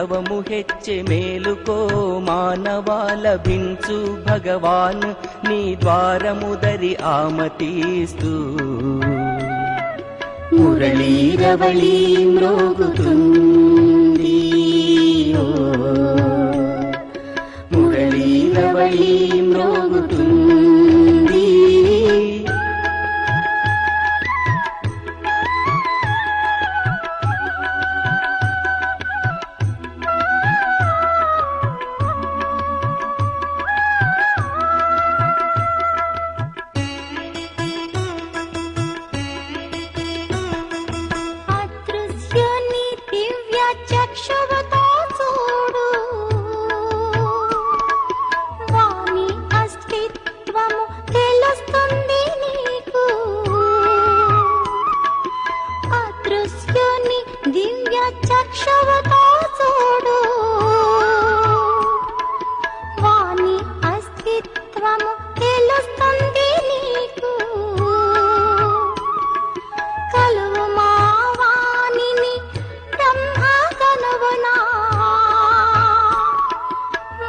తవము హెచ్చే మేలుకో మానవాలభించు భగవాన్ నీ ద్వారముదరి ఆమతిస్తూ మురళీరవళి మ్రోగుతుంది మురళీరవళి మ్రోగుతుంది అదృశ్యని దివ్య చక్షువుతో చూడు వాని అస్తిత్వము తెలుస్తుంది నీకు అదృశ్యని దివ్య చక్షువుతో చూడు వాని అస్తిత్వము తెలుస్తుంది నీకు కలువు మా వాణిని బ్రహ్మ కనువునా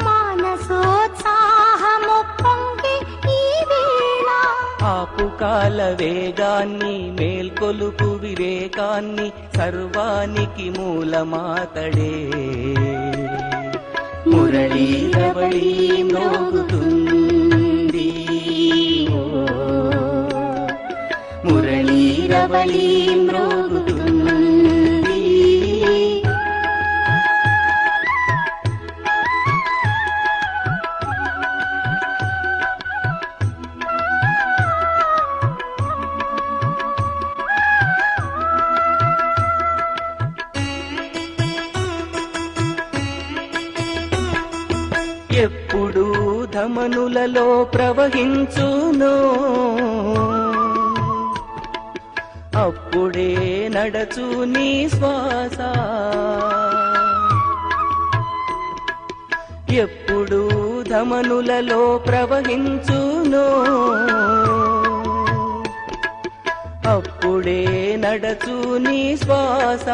మానసోత్సాహము పొంగి ఈ వేళ ఆపు కాల వేగాన్ని మేల్కొలుపు వివేకాన్ని సర్వానికి మూలమాతడే మురళీరవళి మ్రోగుతుంది మురళీరవళి మ్రోగుతుంది ఎప్పుడు ధమనులలో ప్రవహించునో అప్పుడే నడచు నీ శ్వాస ఎప్పుడు ధమనులలో ప్రవహించునో అప్పుడే నడచు నీ శ్వాస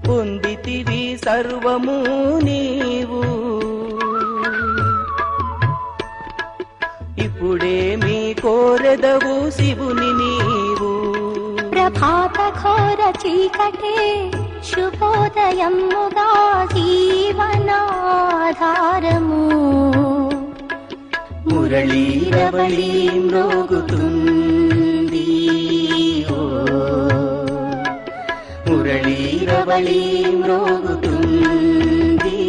పొందితివి సర్వము నీవు ఇప్పుడేమి కోరెదవు శివుని నీవు ప్రభాత ఘోర చీకటే శుభోదయముగా జీవనాధారము మురళీరవళి మ్రోగుతుంది మురళీరవళి మ్రోగుతుంది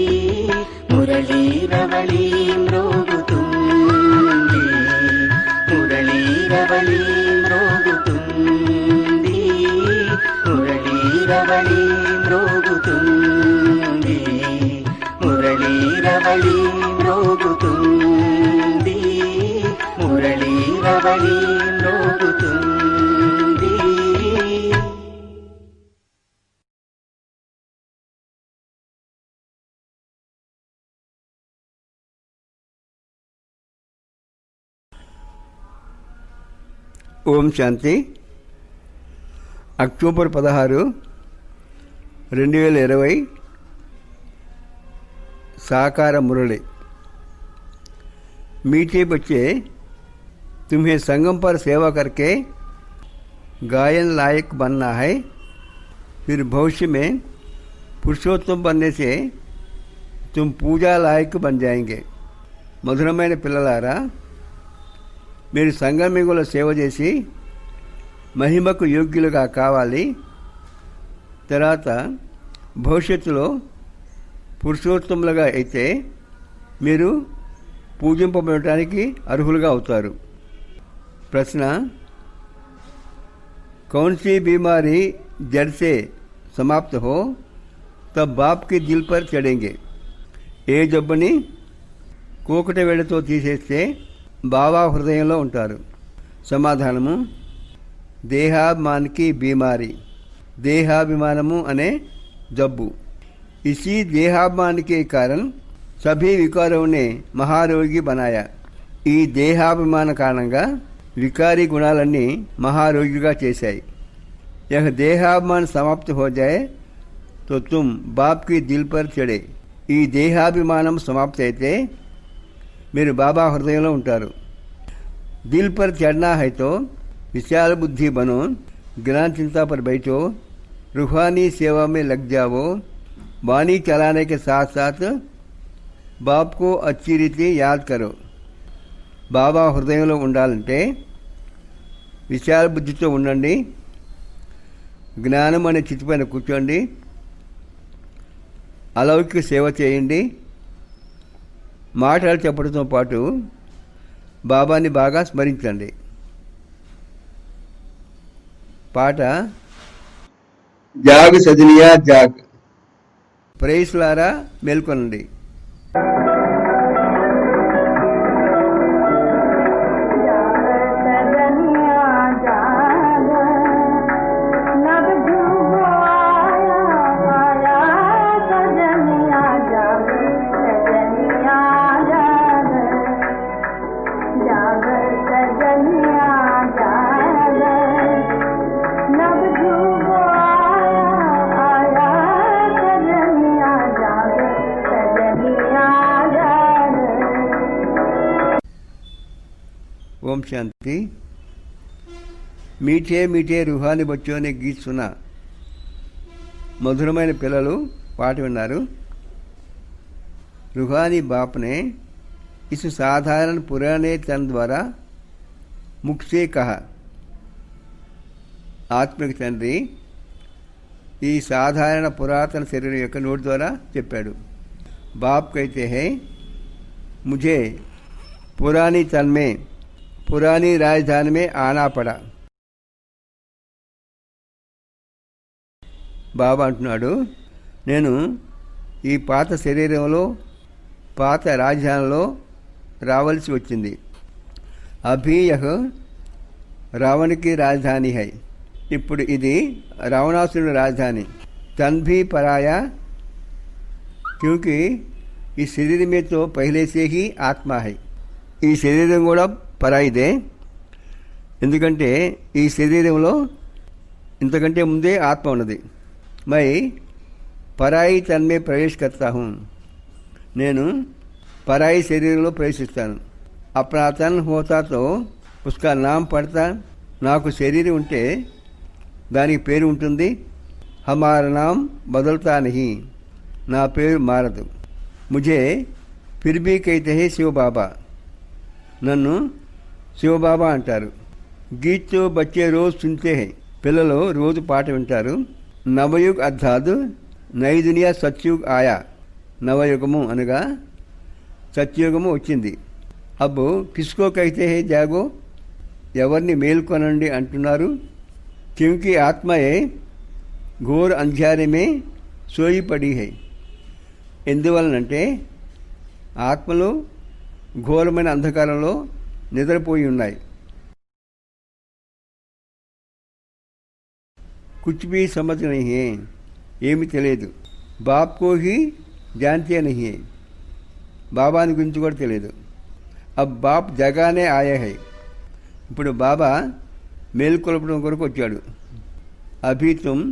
మురళీరవళి మ్రోగుతుంది మురళీరవళి మ్రోగుతుంది మురళీరవళి మ్రోగుతుంది మురళీరవళి మ్రోగుతుంది మురళీరవళి మ్రోగుతుంది ఓం శాంతి. అక్టోబర్ 16, 2020 साकार मुरली. मीठे बच्चे, तुम्हें संगम पर सेवा करके गायन लायक बनना है. फिर भविष्य में पुरुषोत्तम बनने से तुम पूजा लायक बन जाएंगे. మధురమైన పిల్లలారా, మీరు సంగమికుల సేవ చేసి మహిమకు యోగ్యులుగా కావాలి. తర్వాత భవిష్యత్తులో పురుషోత్తములుగా అయితే మీరు పూజింపబడటానికి అర్హులుగా అవుతారు. ప్రశ్న: कौन सी बीमारी जड़ से समाप्त हो तब बाप के दिल पर चढ़ेंगे. ఏ జబ్బుని కోకట వేళతో తీసేస్తే బాబా హృదయంలో ఉంటారు. సమాధానము: దేహాభిమానికి బీమారి, దేహాభిమానము అనే జబ్బు. इसी देहाभिमान के कारण सभी विकारों ने महारोगी बनाया. ఈ దేహాభిమాన కారణంగా వికారీ గుణాలన్నీ మహారోగిగా చేశాయి. यह देहाभिमान समाप्त हो जाए तो तुम बाप की दिल पर चढ़े. ఈ దేహాభిమానం సమాప్తి అయితే మీరు బాబా హృదయంలో ఉంటారు. दिल पर चढ़ना है तो विशाल बुद्धि बनो, ज्ञान चिंता पर बैठो, रूहानी सेवा में लग जाओ. वाणी चलाने के साथ साथ बाप को अच्छी रीति याद करो. బాబా హృదయంలో ఉండాలంటే విశాల బుద్ధితో ఉండండి, జ్ఞానం అనే చిత్తి పైన కూర్చోండి, అలౌకిక సేవ చేయండి. మాటలు చెప్పడంతో పాటు బాబాని బాగా స్మరించండి. పాట జాగ్ సదిలియా జాగ్. ప్రేయస్లారా మేల్కొనండి. ओम शांति. मीठे मीठे रूहानी बच्चों ने गीत सुना. मधुरమైన పిల్లలు పాట విన్నారు. रूहानी बाप ने इस साधारण पुराने तन द्वारा मुख से कहा. ఆత్మిక తండ్రి ఈ సాధారణ పురాతన శరీరం యొక్క నోటి ద్వారా చెప్పాడు. बाप कहते हैं मुझे पुरानी तन में पुरानी राजधानी में आना पड़ा. బాబా అంటున్నాడు, నేను ఈ పాత శరీరంలో పాత రాజధానిలో రావాల్సి వచ్చింది. అభి యహ్ రావణ్కి రాజధాని హై. ఇప్పుడు ఇది రావణాసురుడి రాజధాని. తన్ భీ పరాయా क्योंकि इस शरीर में तो पहले से ही आत्मा है. ఈ శరీరం కూడా పరాయిదే, ఎందుకంటే ఈ శరీరంలో ఇంతకంటే ముందే ఆత్మ ఉన్నది. మై పరాయి తన్మే ప్రవేశ కర్తా హూँ. నేను పరాయి శరీరంలో ప్రవేశిస్తాను. అప్నా తన్ హోతా తో ఉస్కా నామ్ పడతా. నాకు శరీరం ఉంటే దానికి పేరు ఉంటుంది. హమారా నామ్ బదల్తా నహీ. నా పేరు మారదు. ముझे फिर भी कहते हैं శివ బాబా. నన్ను శివబాబా అంటారు. గీత్తో బచ్చే రోజు సున్తే హై. పిల్లలు రోజు పాట వింటారు. నవయుగ్ అర్థాత్ నయి దునియా సత్యుగ్ ఆయా. నవయుగము అనగా సత్యుగము వచ్చింది. అబ్బు కిస్కో కైతే హై జాగో. ఎవరిని మేల్కొనండి అంటున్నారు. క్యూంకి ఆత్మయే ఘోర్ అంధ్యారే మే సోయి పడి హై. ఎందువలనంటే ఆత్మలు ఘోరమైన అంధకారంలో నిద్రపోయి ఉన్నాయి. కుచ్ భీ సమజ్ నహీ హై. ఏమి తెలియదు. బాప్ కో హీ జాన్తే నహీ హై. బాబాని గురించి కూడా తెలియదు. అబ్ బాప్ జగానే ఆయా హై. ఇప్పుడు బాబా మేల్కొల్పడం కొరకు వచ్చాడు. అభీ తుమ్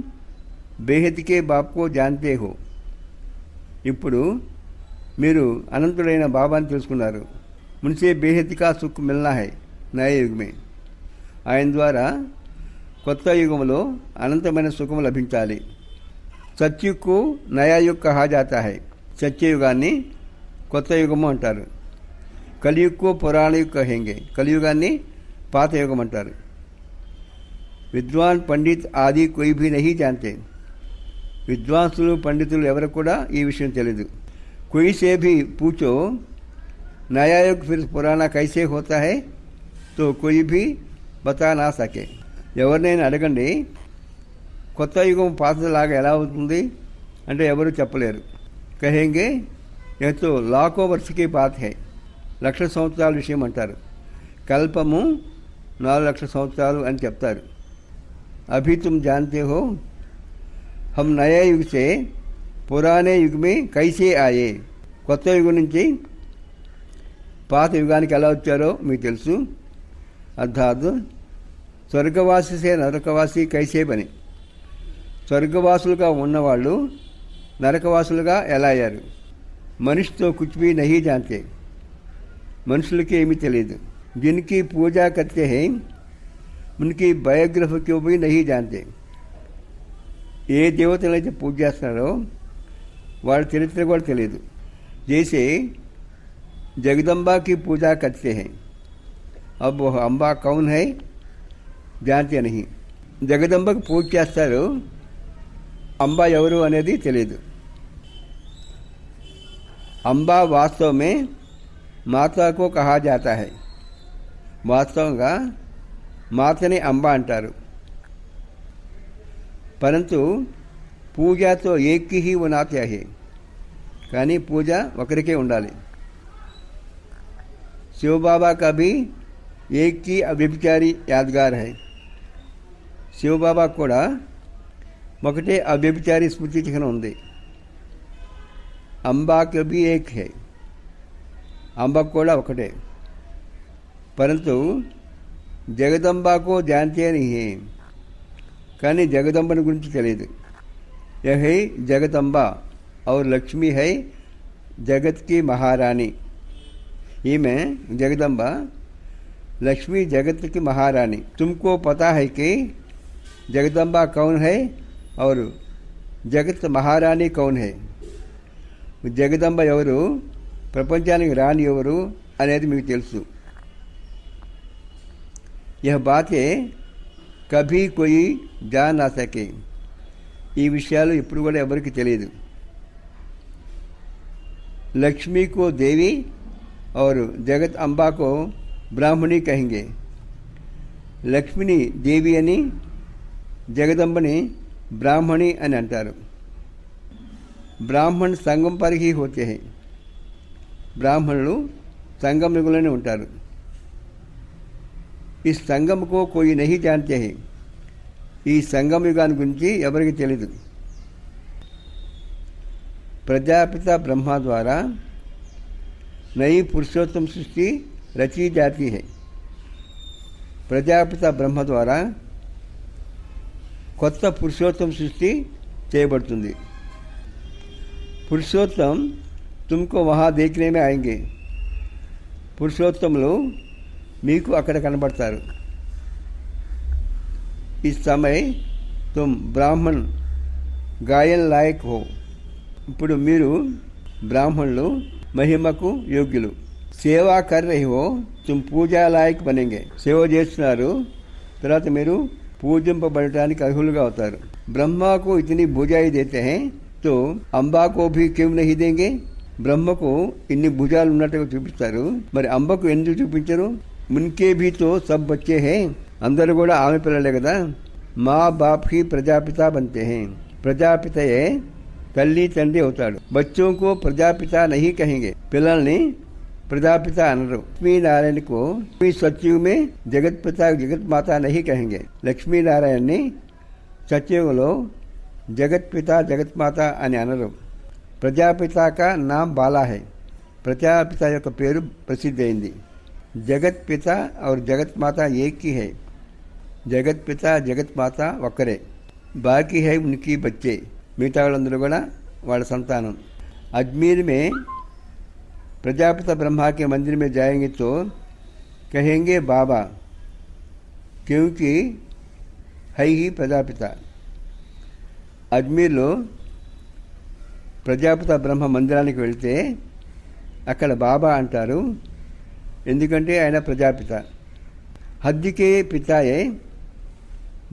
బేహద్కే బాప్ కో జాన్తే హో. ఇప్పుడు మీరు అనంతుడైన బాబాని తెలుసుకున్నారు. మున్సే బేహద్కా సుఖ్ మిల్నా హై నయ యుగమే. ఆయన ద్వారా కొత్త యుగంలో అనంతమైన సుఖం లభించాలి. సత్యుగ్కు నయాయుగ్ కహా జాతా హై. సత్యయుగాన్ని కొత్త యుగము అంటారు. కలియుగ్కు పురాణయుగ్ కహేంగే. కలియుగాన్ని పాత యుగం అంటారు. విద్వాన్ పండిత్ ఆది కోయి భీ నహీ జాన్తే. విద్వాంసులు పండితులు ఎవరు కూడా ఈ విషయం తెలియదు. कोई से भी पूछो नया युग फिर पुराना कैसे होता है तो कोई भी बता ना सके. ఎవరినైనా అడగండి కొత్త యుగం పాతలాగా ఎలా అవుతుంది అంటే ఎవరు చెప్పలేరు. కహేంగే ఎంతో లాఖో వర్షకి బాత్ హై. 1,00,000 సంవత్సరాల విషయం అంటారు. కల్పము 4,00,000 సంవత్సరాలు అని చెప్తారు. అభి తుమ్ జాన్తే హో हम नया युग से पुराने युग में कैसे आए. కొత్త యుగం నుంచి పాత యుగానికి ఎలా వచ్చారో మీకు తెలుసు. అర్థాత్ స్వర్గవాసి సే నరకవాసి కైసే బని. స్వర్గవాసులుగా ఉన్నవాళ్ళు నరకవాసులుగా ఎలా అయ్యారు? మనిషితో కుछ भी नहीं जानते, మనుషులకి ఏమీ తెలియదు. जिनकी पूजा करते हैं उनकी बायोग्राफी को भी नहीं जानते. ఏ దేవతలైతే పూజ చేస్తున్నారో వాళ్ళ చరిత్ర కూడా తెలియదు. जैसे जगदम्बा की पूजा करते हैं, अब वो अम्बा कौन है जानते नहीं. జగదంబకు పూజ చేస్తారు, అంబా ఎవరు అనేది తెలియదు. అంబా వాస్తव में माता को कहा जाता है. వాస్తవంగా మాతని అంబా అంటారు. परंतु पूजा तो एक ही होना चाहिए, కానీ పూజ ఒకరికే ఉండాలి. शिव बाबा का भी एक ही अव्यभिचारी यादगार है. శివబాబా కూడా ఒకటే అవ్యభిచారి స్మృతి చిహ్నం ఉంది. అంబాకి भी एक है, అంబ కూడా ఒకటే. परंतु जगदम्बा को जानते नहीं है, కానీ జగదంబని గురించి తెలియదు. यह है जगदम्बा और लक्ष्मी है जगत की महारानी. ఈమె జగదంబ, लक्ष्मी जगत की महारानी. तुमको पता है कि जगदम्बा कौन है और जगत महारानी कौन है? జగదంబ ఎవరు, ప్రపంచానికి రాణి ఎవరు అనేది మీకు తెలుసు. यह बातें कभी कोई जान ना सके, ఈ విషయాలు ఇప్పుడు కూడా ఎవరికి తెలియదు. लक्ष्मी को देवी और जगत अम्बा को ब्राह्मणी कहेंगे. లక్ష్మిని దేవి అని, జగదంబని బ్రాహ్మణి అని అంటారు. బ్రాహ్మణ సంగం पर ही होते हैं, బ్రాహ్మణులు సంగం యుగంలోనే ఉంటారు. ఈ సంగం को कोई नहीं जानते हैं, ఈ సంగం యుగాన్ని గురించి ఎవరికి తెలియదు. ప్రజాపిత బ్రహ్మ ద్వారా नई पुरुषोत्तम सृष्टि रची जाती है. ప్రజాపిత బ్రహ్మ ద్వారా కొత్త పురుషోత్తం సృష్టి చేయబడుతుంది. పురుషోత్తం तुमको वहाँ देखने में आएंगे. పురుషోత్తములు మీకు అక్కడ కనబడతారు. इस समय तुम ब्राह्मण गायन लायक हो. ఇప్పుడు మీరు బ్రాహ్మణులు, మహిమకు యోగ్యులు. సేవా కర్ రహి హో తుమ్ పూజా లాయక్ బనేంగే. సేవ చేస్తున్నారు, తర్వాత మీరు పూజింపబడటానికి అర్హులుగా అవుతారు. బ్రహ్మకు ఇతని భుజాయి దేతే హై తో అంబాకు భీ క్యూ నహీ దేంగే. బ్రహ్మకు ఇన్ని భుజాలు ఉన్నట్టుగా చూపిస్తారు, మరి అంబకు ఎందుకు చూపించరు? మున్కే భీ తో సబ్ బచ్చే హై, అందరూ కూడా ఆమె పిల్లలే కదా. మా బాప్ హీ ప్రజాపిత బంతే హై. ప్రజాపితయే తల్లి తండ్రి అవుతాడు. बच्चों को प्रजापिता नहीं कहेंगे, పిల్లల్ని प्रजापिता అనరు. लक्ष्मी नारायण को सचिव में जगत पिता जगत माता नहीं कहेंगे. లక్ష్మీ నారాయణని సత్యయుగంలో జగత్ పిత జగత్ మాత అని అనరు. ప్రజాపిత का नाम बाला है. ప్రజాపిత యొక్క పేరు ప్రసిద్ధి అయింది. జగత్ పిత और जगत माता एक ही है. జగత్ పిత జగత్ మాత ఒక్కరే. బాకీ है उनकी बच्चे, మిగతా వాళ్ళందరూ కూడా వాళ్ళ సంతానం. अजमेर में प्रजापिता ब्रह्मा के मंदिर में जाएंगे तो कहेंगे बाबा, क्योंकि है ही प्रजापिता. అజ్మీర్లో ప్రజాపిత బ్రహ్మ మందిరానికి వెళ్తే అక్కడ బాబా అంటారు, ఎందుకంటే ఆయన ప్రజాపిత. హద్దికే పితాయే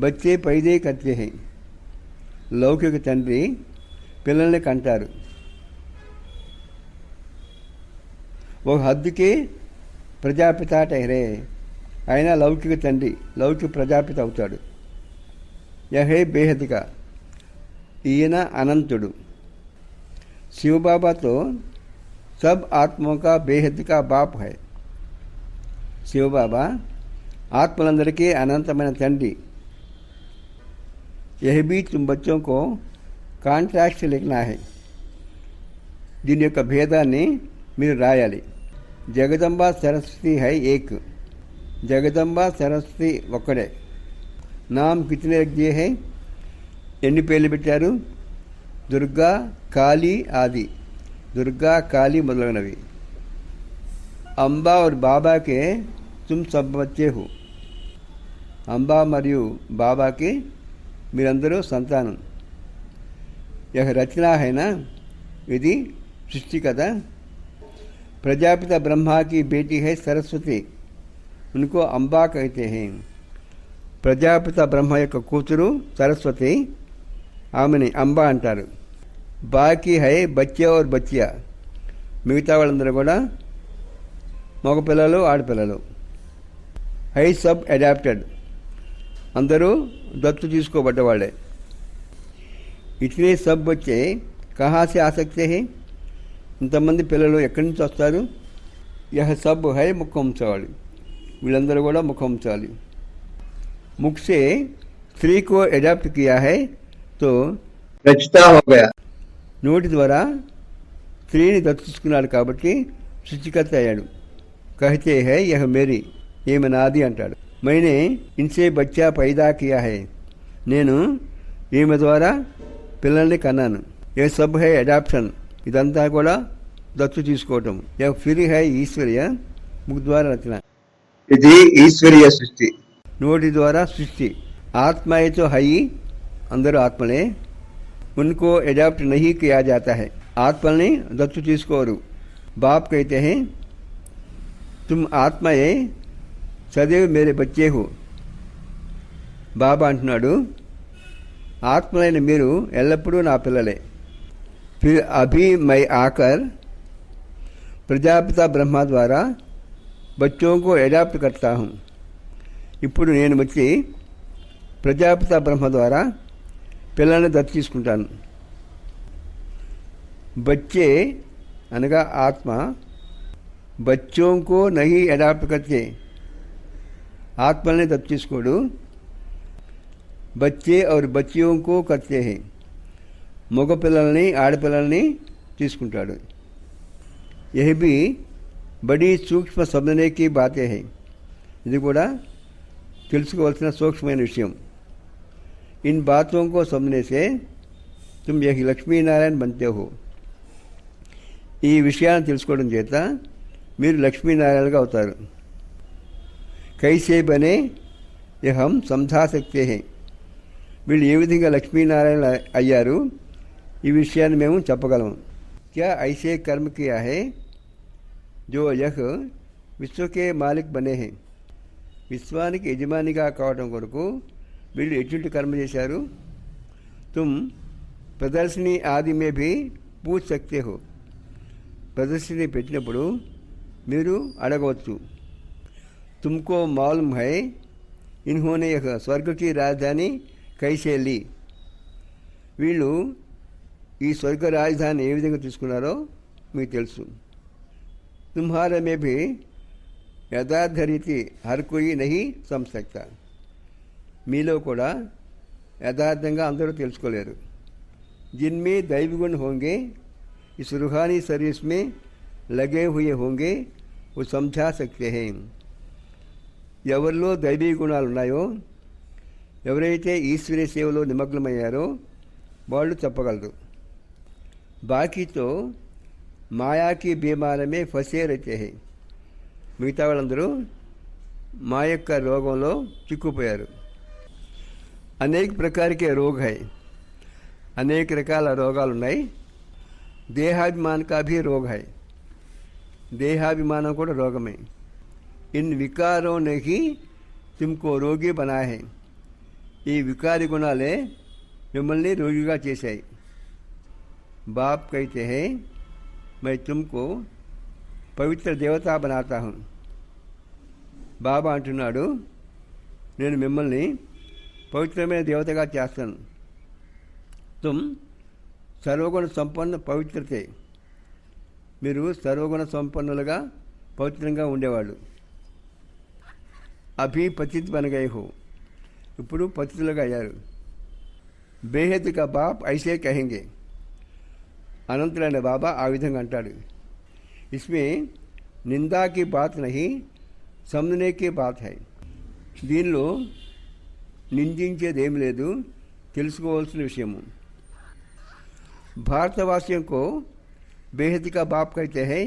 బచ్చే పైదే కర్తే హై. లౌకిక తండ్రి పిల్లల్ని కంటారు. ఒక హద్దుకే ప్రజాపిత టహరే, ఆయన లౌకిక తండ్రి, లౌకిక ప్రజాపిత అవుతాడు. యహే బేహద్గా, ఈయన అనంతుడు. శివబాబా तो सब आत्माओं का बेहद का बाप है. శివబాబా ఆత్మలందరికీ అనంతమైన తండ్రి. यह भी तुम बच्चों को కాంట్రాక్ట్ लिखना है. దీని యొక్క భేదాన్ని మీరు రాయాలి. జగదంబ సరస్వతి है एक, జగదంబ సరస్వతి ఒక్కడే. नाम कितने रख दिए हैं? ఎన్ని పేర్లు పెట్టారు? దుర్గా, కాళీ ఆది. దుర్గా, కాళీ మొదలగునవి. అంబా और బాబా के तुम सब बच्चे हो. అంబా మరియు బాబాకి మీరందరూ సంతానం. यह रचना है ना, ఇది సృష్టి కదా. प्रजापिता ब्रह्मा की बेटी है सरस्वती, उनको अंबा कहते हैं. ప్రజాపిత బ్రహ్మ యొక్క కూతురు సరస్వతి, ఆమెని అంబా అంటారు. బాకీ హై బచ్చా और బచ్చియా, మిగతా వాళ్ళందరూ కూడా మగపిల్లలు ఆడపిల్లలు. హై సబ్ అడాప్టెడ్, అందరూ దత్తు తీసుకోబడ్డవాళ్ళే. ఇతనే సబ్ బచ్చే కహా సే ఆ సక్తే హై, ఇంతమంది పిల్లలు ఎక్కడి నుంచి వస్తారు? యహ సబ్ హై ముఖవంశావళి, వీళ్ళందరూ కూడా ముఖవంశాలి. मुख से स्त्री को एडॉप्ट किया है तो रचता हो गया. నోటి ద్వారా స్త్రీని దత్తుకున్నాడు కాబట్టి సృష్టికర్త అయ్యాడు. कहते है यह मेरी, ఈమె నాది అంటాడు. मैंने इनसे बच्चा पैदा किया है, నేను ఈమె ద్వారా పిల్లల్ని కన్నాను. ये सब है एडॉप्शन, ఇదంతా కూడా దత్తు తీసుకోవటం. यह फिर है ఈశ్వర్య ముఖ ద్వారా రచన, ఇది ఈశ్వరీయ సృష్టి. నోటి ద్వారా సృష్టి. ఆత్మ है तो है, అందరూ ఆత్మలే. उनको एडॉप्ट नहीं किया जाता है, ఆత్మల్ని దత్తు తీసుకోరు. बाप कहते हैं तुम ఆత్మయే సदैव मेरे बच्चे हो. బాబా అంటున్నాడు, ఆత్మలైన మీరు ఎల్లప్పుడూ నా పిల్లలే. फिर अभी मैं आकर प्रजापिता ब्रह्मा द्वारा बच्चों को एडॉप्ट करता हूँ. ఇప్పుడు నేను వచ్చి ప్రజాపిత బ్రహ్మ ద్వారా పిల్లల్ని దత్తు తీసుకుంటాను. బచ్చే అనగా ఆత్మ, బచ్చోంకో నహి అడాప్ట్ కర్తే, ఆత్మల్ని దత్తు తీసుకోడు. బచ్చే और बच्चियों को करते हैं, మగ పిల్లల్ని ఆడపిల్లల్ని తీసుకుంటాడు. यह भी बड़ी सूक्ष्म समझने की बातें हैं, ఇది కూడా తెలుసుకోవాల్సిన సూక్ష్మమైన విషయం. इन बातों को समझने से तुम यह लक्ष्मी नारायण बनते हो. ఈ విషయాన్ని తెలుసుకోవడం చేత మీరు లక్ష్మీనారాయణగా అవుతారు. కైసే బనే యహ్ హమ్ సమఝా సక్తే హై, వీళ్ళు ఏ విధంగా లక్ష్మీనారాయణ అయ్యారు ఈ విషయాన్ని మేము చెప్పగలము. క్యా ఐసే కర్మ కియా హై జో యహ్ విశ్వకే మాలిక్ బనే హై, విశ్వానికి యజమానిగా కావడం కొరకు వీళ్ళు ఎటువంటి కర్మ చేశారు? తుమ్ ప్రదర్శని ఆది మే భీ పూచ్ సక్తే హో, ప్రదర్శని పెట్టినప్పుడు మీరు అడగవచ్చు. తుమ్కో మాలూమ్ హై ఇన్హోనే యహ్ స్వర్గ కి రాజధాని కైసే లీ, వీళ్ళు ఈ స్వర్గ రాజధాని ఏ విధంగా తీసుకున్నారో మీకు తెలుసు. తుమ్హారా మే భీ యథార్థ రీతి హర్ కోయి నహీ సమझ सकता, మీలో కూడా యథార్థంగా అందరూ తెలుసుకోలేరు. जिनमें दैवी गुण होंगे, इस रूहानी सर्विस में लगे हुए होंगे, वो समझा सकते हैं. ఎవరిలో దైవీ గుణాలు ఉన్నాయో, ఎవరైతే ఈశ్వరీయ సేవలో నిమగ్నమయ్యారో వాళ్ళు చెప్పగలరు. బాకీ తో మాయాకి బీమారమే ఫసే రహతే హై, మిగతా వాళ్ళందరూ మా యొక్క రోగంలో చిక్కుపోయారు. అనేక ప్రకారకే రోగ హై, అనేక రకాల రోగాలు ఉన్నాయి. దేహాభిమాన కా భీ రోగ హై, దేహాభిమానం కూడా రోగమే. ఇన్ వికారో నే హీ తుమ్కో రోగి బనాయే హై, ఈ వికారి గుణాలే మిమ్మల్ని రోగిగా చేశాయి. బాప్ కైతే హై मैं तुमको పవిత్ర దేవతా బనాతా హూ, బాబా అంటున్నాడు నేను మిమ్మల్ని పవిత్రమైన దేవతగా చేస్తాను. తుమ్ సర్వగుణ సంపన్న పవిత్రతే, మీరు సర్వగుణ సంపన్నులుగా పవిత్రంగా ఉండేవాళ్ళు. అభి పతిత్ బన్ గయే హో, ఇప్పుడు పతితులుగా అయ్యారు. బేహద్ కా బాప్ ఐసే కహెంగే, అనంతులైన బాబా ఆ విధంగా అంటాడు. ఇస్మే నిందాకి బాత్ నహీ సమझने की बात है, దీనిలో నిందించేది ఏం లేదు, తెలుసుకోవాల్సిన విషయము. भारतवासियों को बेहद का बाप कहते हैं.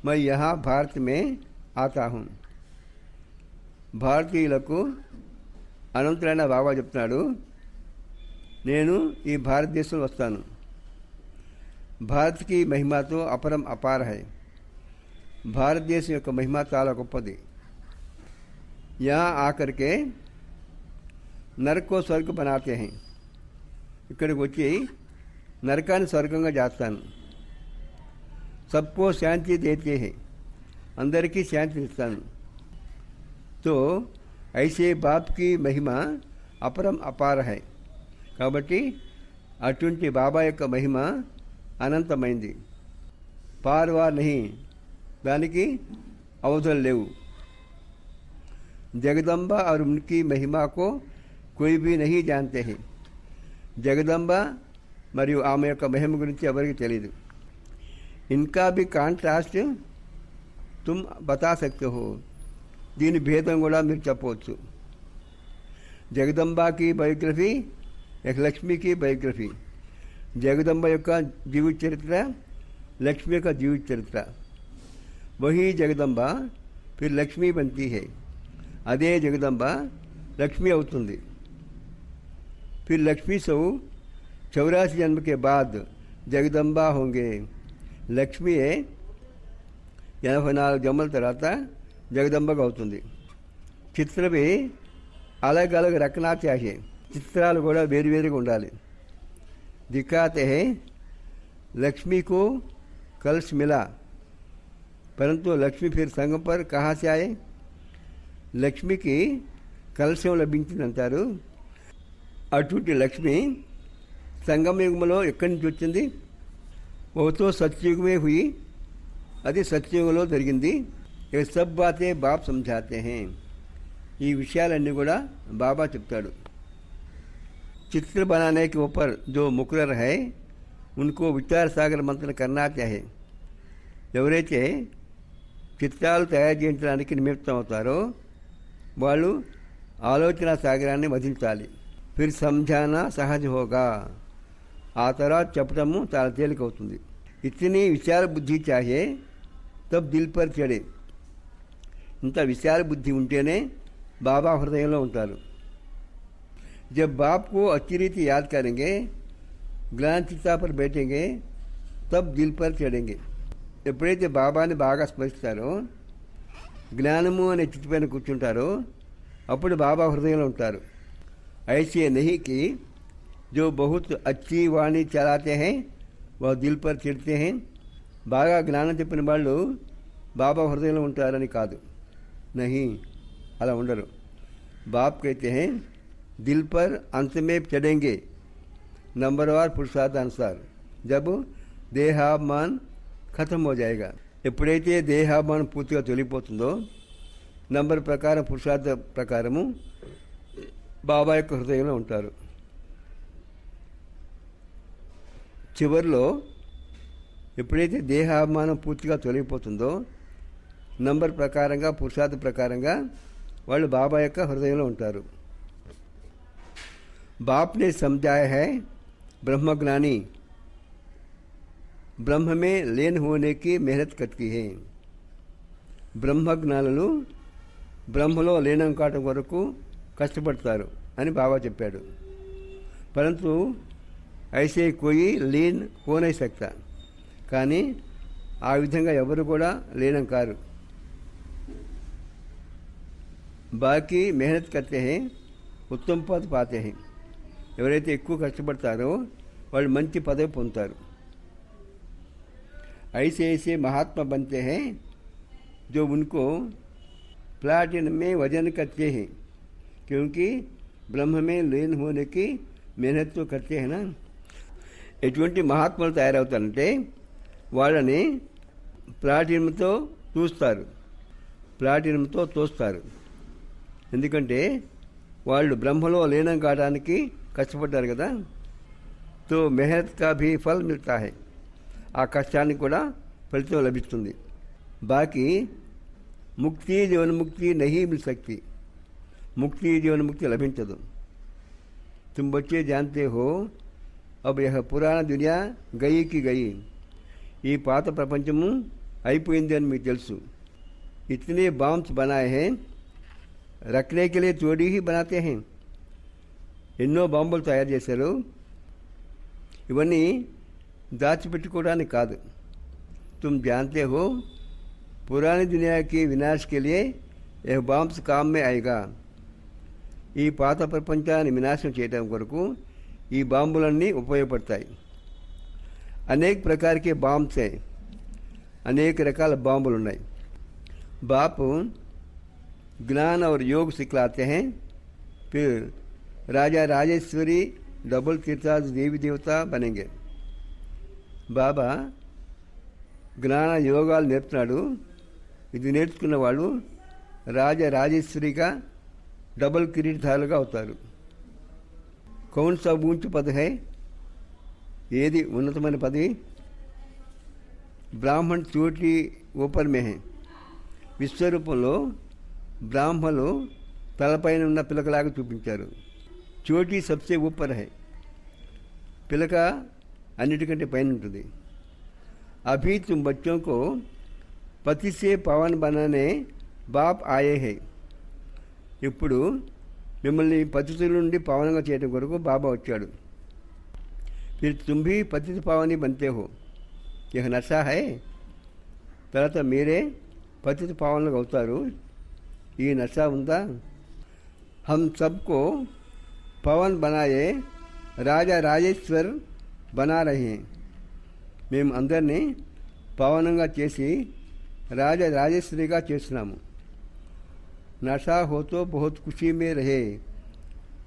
मैं यहाँ भारत में आता हूँ. భారతీయులకు అనంతుడైన బాబా చెప్తున్నాడు, నేను ఈ భారతదేశంలో వస్తాను. భారత్ की महिमा तो अपरम अपार है. భారతదేశం యొక్క మహిమ చాలా గొప్పది. यहाँ आकर के नरक को स्वर्ग बनाते हैं. ఇక్కడికి వచ్చి నరకాన్ని స్వర్గంగా చేస్తాను. सबको శాంతి देते हैं. అందరికీ శాంతిని ఇస్తాను. तो ऐसे बाप की महिमा अपरम अपार है. కాబట్టి అటువంటి బాబా యొక్క మహిమ అనంతమైంది. పార్వా నహి, దానికి అవధులు లేవు. जगदम्बा और उनकी महिमा को कोई भी नहीं जानते हैं. జగదంబ మరియు ఆమె యొక్క మహిమ గురించి ఎవరికి తెలియదు. ఇన్కా भी కాంట్రాస్ట్ తుమ్ బతా సక్తే హో, దీని భేదం కూడా మీరు చెప్పవచ్చు. జగదంబాకి బయోగ్రఫీ, లక్ష్మికి బయోగ్రఫీ. జగదంబ యొక్క జీవిత చరిత్ర, లక్ష్మి యొక్క జీవిత చరిత్ర. వహీ జగదంబ ఫిర్ లక్ష్మీ బంతీ హై. అదే జగదంబ లక్ష్మి అవుతుంది. फिर लक्ष्मी सौ 84 जन्म के बाद जगदम्बा होंगे. లక్ష్మి 84 జన్మల తర్వాత జగదంబగా అవుతుంది. చిత్ర भी अलग अलग रखना चाहिए. చిత్రాలు కూడా వేరువేరుగా ఉండాలి. दिखाते हैं लक्ष्मी को कलश मिला, परंतु लक्ष्मी फिर संग पर कहाँ से आए. లక్ష్మికి కలశం లభించిందంటారు. అటువంటి లక్ష్మి సంగమయుగంలో ఎక్కడి నుంచి వచ్చింది. ఓతో సత్యుగమే హుయి, అది సత్యుగంలో జరిగింది. ये सब बातें बाप समझाते हैं. ఈ విషయాలన్నీ కూడా బాబా చెప్తాడు. चित्र बनाने के ऊपर जो मुकर्रर है उनको विचार सागर मंथन करना चाहिए. ఎవరైతే చిత్రాలు తయారు చేయించడానికి నిమిత్తం అవుతారో వాళ్ళు ఆలోచన సాగరాన్ని వధించాలి. फिर समझाना सहज होगा. ఆ తర్వాత చెప్పడము చాలా తేలికవుతుంది. ఇతని విశాల బుద్ధి चाहिए तब दिल पर चढ़े. ఇంత విశాల బుద్ధి ఉంటేనే బాబా హృదయంలో ఉంటారు. जब बाप को अच्छी रीति याद करेंगे, ज्ञान चिता पर बैठेंगे, तब दिल पर चढ़ेंगे. ఎప్పుడైతే బాబాని బాగా స్మరిస్తారో, జ్ఞానము అనే చిత్తి పైన కూర్చుంటారో, అప్పుడు బాబా హృదయంలో ఉంటారు. ऐसे नहीं कि जो बहुत अच्छी वाणी चलाते हैं वह दिल पर चिढ़ते हैं. బాగా జ్ఞానం చెప్పిన వాళ్ళు బాబా హృదయంలో ఉంటారని కాదు. नहीं, అలా ఉండరు. बाप कहते हैं दिल पर अंत में चढ़ेंगे नंबरवार पुरुषार्थ अनुसार, जब देहाभिमान खत्म हो जाएगा. ఎప్పుడైతే దేహాభిమానం పూర్తిగా తొలిపోతుందో నంబర్ ప్రకారం పురుషార్థ ప్రకారము బాబా యొక్క హృదయంలో ఉంటారు. చివరిలో ఎప్పుడైతే దేహాభిమానం పూర్తిగా తొలగిపోతుందో నంబర్ ప్రకారంగా పురుషార్థ ప్రకారంగా వాళ్ళు బాబా యొక్క హృదయంలో ఉంటారు. बाप ने समझाया है ब्रह्मज्ञानी ब्रह्म में लीन होने की मेहनत करती है. బ్రహ్మజ్ఞానులు బ్రహ్మలో లీనం కావడం వరకు కష్టపడతారు అని బాబా చెప్పాడు. परंतु ऐसे कोई लीन हो नहीं सकता. కానీ ఆ విధంగా ఎవరు కూడా లీనం కారు. బాకీ मेहनत करते हैं उत्तम पद पाते हैं. ఎవరైతే ఎక్కువ కష్టపడతారో వాళ్ళు మంచి పదవి పొందుతారు. ऐसे ऐसे महात्मा बनते हैं जो उनको प्लाटिनम में वजन करते हैं, क्योंकि ब्रह्म में लीन होने की मेहनत तो करते हैं ना. ఎటువంటి మహాత్ములు తయారవుతారంటే వాళ్ళని ప్లాటినంతో తోస్తారు. ఎందుకంటే వాళ్ళు బ్రహ్మలో లీనం కావడానికి కష్టపడ్డారు కదా. తో మెహనత్ కా భీ ఫల్ మిల్తా హై. ఆ కష్టానికి కూడా ఫలితం లభిస్తుంది. బాకీ ముక్తి జీవన్ముక్తి నహీ మిల్ సక్తి. ముక్తి జీవన్ముక్తి లభించదు. तुम बच्चे जानते हो अब यह पुराना दुनिया गई की गई ఈ పాత ప్రపంచము అయిపోయింది అని మీకు తెలుసు इतने बॉम्ब्स बनाए हैं रखने के लिए चोरी ही बनाते हैं ఎన్నో బాంబులు తయారు చేశారు ఇవన్నీ దాచిపెట్టుకోవడానికి కాదు तुम जानते हो पुरानी दुनिया के विनाश के लिए यह बॉम्ब्स काम में आएगा ఈ పాత ప్రపంచాన్ని వినాశనం చేయడం కొరకు ఈ బాంబులన్నీ ఉపయోగపడతాయి అనేక प्रकार के बॉम्ब्स हैं అనేక రకాల బాంబులు ఉన్నాయి बाप ज्ञान और योग सिखलाते हैं फिर राजा राजेश्वरी डबल तीर्थाज देवी देवता बनेंगे బాబా జ్ఞాన యోగాలు నేర్పుతున్నాడు ఇది నేర్చుకున్న వాళ్ళు రాజరాజేశ్వరిగా డబల్ కిరీటధారులుగా అవుతారు కౌన్ సా ఊంచ్ పద హై ఏది ఉన్నతమైన పదవి బ్రాహ్మణ్ చోటి ఊపర్ మే హై విశ్వరూపంలో బ్రాహ్మలు తలపైన ఉన్న పిలకలాగా చూపించారు చోటి సబ్సే ఊపర్ హై పిలక అన్నిటికంటే పైన ఉంటుంది अभी तुम बच्चों को पति से पावन बनाने बाप आए हैं ఇప్పుడు మిమ్మల్ని పతితుల నుండి పావనంగా చేయడం కొరకు బాబా వచ్చాడు फिर तुम भी पतित पावनी बनते हो यह नशा है తర్వాత మీరే పతిత పావనులుగా అవుతారు ఈ నశా ఉందా हम सबको पवन बनाए राजा राजेश्वर बना रहे हैं మేము అందరినీ పవనంగా చేసి రాజరాజేశ్వరిగా చేస్తున్నాము నషా హోతో బహుత్ ఖుషీ మే రహే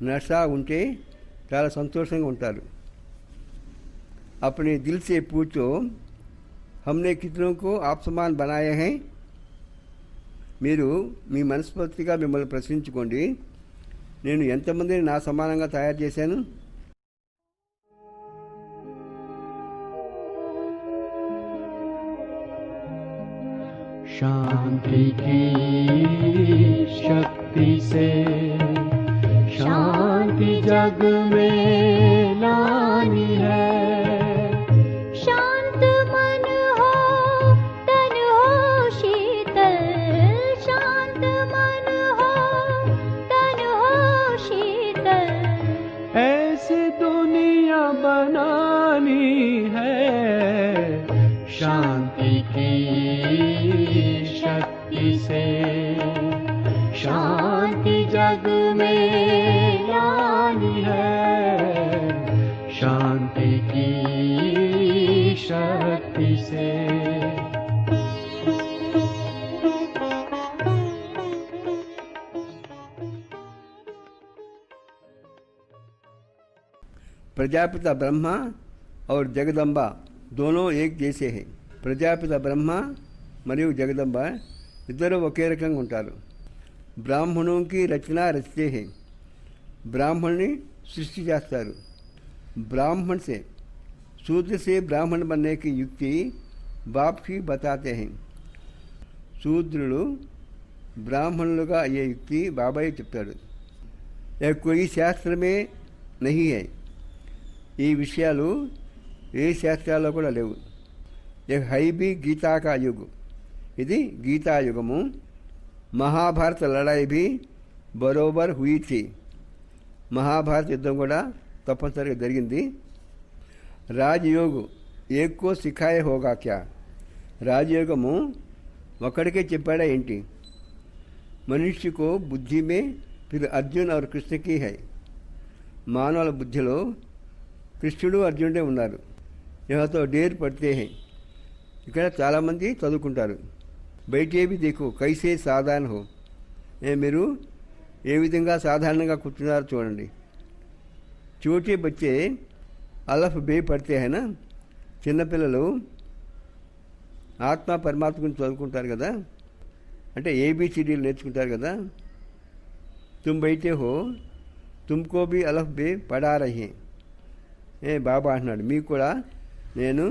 నషా ఉంటే చాలా సంతోషంగా ఉంటారు अपने दिल से पूछो हमने कितनों को आप समान बनाए हैं మీరు మీ మనస్ఫూర్తిగా మిమ్మల్ని ప్రశ్నించుకోండి నేను ఎంతమందిని నా సమానంగా తయారు చేశాను शांति की शक्ति से शांति जग में लानी है शांत मन हो तन हो शीतल शांत मन हो तन हो शीतल ऐसी दुनिया बनानी है शांति की शक्ति से शांति जग में लानी है शांति की शक्ति से प्रजापिता ब्रह्मा और जगदम्बा दोनों एक जैसे हैं ప్రజాపిత బ్రహ్మ మరియు జగదంబ ఇద్దరు ఒకే రకంగా ఉంటారు బ్రాహ్మణుకి రచన రచతే హై బ్రాహ్మణ్ని సృష్టి చేస్తారు ब्राह्मण से शूद्र से ब्राह्मण बनने की युक्ति बाप ही बताते हैं शूद्रुడు బ్రాహ్మణులుగా అయ్యే యుక్తి బాబాయ్ చెప్తాడు यह कोई శాస్త్ర में नहीं है ఈ విషయాలు ఏ శాస్త్రాల్లో కూడా లేవు यह है भी गीता का युग ఇది గీతా యుగము महाभारत लड़ाई भी बरोबर हुई थी महाभारत యుద్ధం కూడా తప్పనిసరిగా జరిగింది రాజయోగ్ ఏకో సిఖాయే హోగా క్యా రాజయోగము ఒకడికే చెప్పాడా ఏంటి మనుష్య को बुद्धि में फिर अर्जुन और कृष्ण की है మానవుల బుద్ధిలో కృష్ణుడు అర్జునుడే ఉన్నారు యహతో డేర్ పడితే హై ఇక్కడ చాలామంది చదువుకుంటారు బయటేవి దేకు కైసే సాధారణ హో మీరు ఏ విధంగా సాధారణంగా కూర్చున్నారో చూడండి छोटे बच्चे अलफ बे पढ़ते हैं ना చిన్నపిల్లలు ఆత్మ పరమాత్మ గురించి చదువుకుంటారు కదా అంటే ఏబిసిడీలు నేర్చుకుంటారు కదా तुम बैठे हो तुमको भी अलफ बे पढ़ा रही हैं బాబా అంటున్నాడు మీకు కూడా నేను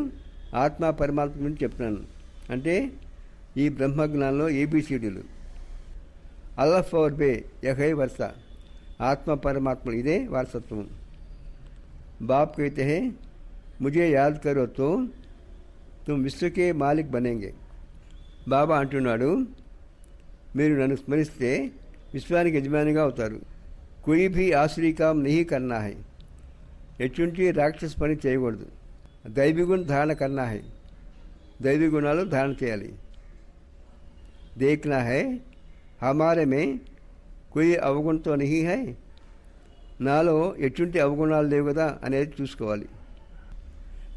ఆత్మ పరమాత్మ గురించి చెప్తున్నాను అంటే ఈ బ్రహ్మజ్ఞానంలో ఏబిసిడీలు అలఫ్ और బే యహై వరుస ఆత్మ పరమాత్మ ఇదే వారసత్వం बाप कहते हैं मुझे याद करो तो तुम విశ్వ के मालिक बनेंगे. బాబా అంటున్నాడు మీరు నన్ను స్మరిస్తే విశ్వానికి యజమానిగా అవుతారు. कोई भी आसुरी काम नहीं करना है. ఎటువంటి రాక్షస పని చేయకూడదు. దైవీ గుణ ధారణ करना है. దైవీ గుణాలు ధారణ చేయాలి. देखना है हमारे में कोई అవగుణ तो नहीं है. నాలో ఎటువంటి అవగుణాలు లేవు కదా అనేది చూసుకోవాలి.